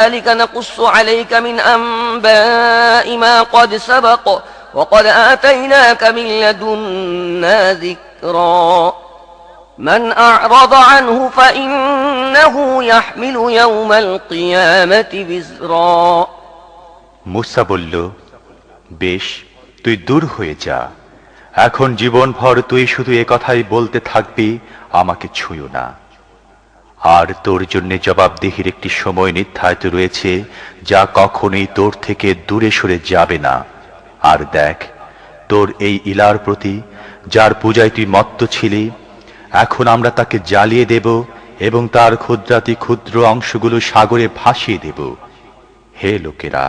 ذلك نقص عليك من أنباء ما قد سبق وقد آتيناك من لدنا ذكرا من أعرض عنه فإنه يحمل يوم القيامة وزرا মুসা বলল, বেশ, তুই দূর হয়ে যা। এখন জীবনভর তুই শুধু এ কথাই বলতে থাকবি, আমাকে ছুঁয়ো না। আর তোর জন্য জবাবদিহির একটি সময় নির্ধারিত রয়েছে, যা কখনোই তোর থেকে দূরে সরে যাবে না। আর দেখ, তোর এই ইলার প্রতি, যার পূজায় তুই মত্ত ছিলি, এখন আমরা তাকে জ্বালিয়ে দেব এবং তার ক্ষুদ্রাতি ক্ষুদ্র অংশগুলো সাগরে ভাসিয়ে দেব। হে লোকেরা,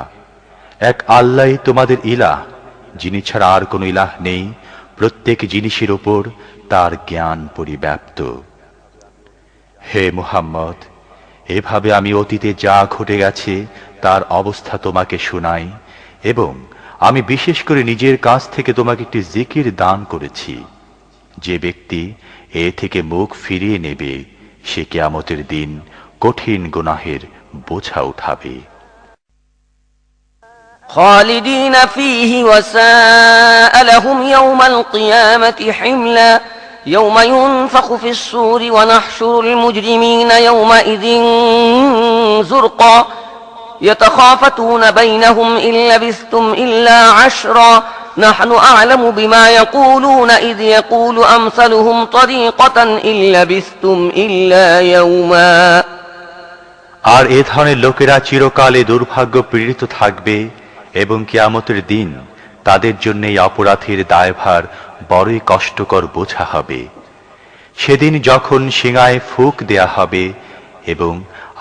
এক আল্লাহই তোমাদের ইলাহ, যিনি ছাড়া আর কোনো ইলাহ নেই। প্রত্যেক জিনিসের উপর তার জ্ঞান পরিব্যাপ্ত। হে মুহাম্মদ, এভাবে আমি অতীতে যা ঘটে গেছে তার অবস্থা তোমাকে শোনাই, এবং আমি বিশেষ করে নিজের কাছ থেকে তোমাকে একটি জিকির দান করেছি। যে ব্যক্তি এ থেকে মুখ ফিরিয়ে নেবে, সে কিয়ামতের দিন কঠিন গুনাহের বোঝা উঠাবে। خالدين فيه وساء لهم يوم القيامة حملا يوم ينفخ في الصور ونحشر المجرمين يومئذ زرقا يتخافتون بينهم إن لبثتم إلا عشرا نحن أعلم بما يقولون إذ يقول أمثلهم طريقة إن لبثتم إلا يوما আর এ ধরনের লোকেরা চিরকালে দুর্ভাগ্য পীড়িত থাকবে এবং কিয়ামতের দিন তাদের জন্য এই অপরাধীর দায়ভার বড়ই কষ্টকর বোঝা হবে। সেদিন যখন সিঙায় ফুঁক দেয়া হবে এবং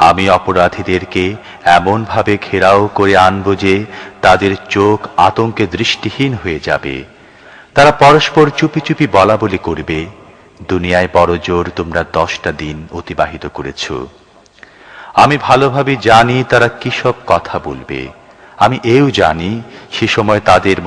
আমি অপরাধীদেরকে এমনভাবে ঘেরাও করে আনব যে তাদের চোখ আতঙ্কে দৃষ্টিহীন হয়ে যাবে। তারা পরস্পর চুপি চুপি বলা বলি করবে, দুনিয়ায় বড় জোর তোমরা 10টা দিন অতিবাহিত করেছ। আমি ভালোভাবে জানি তারা কি সব কথা বলবে। আমি এও জানি সে সময় তাদের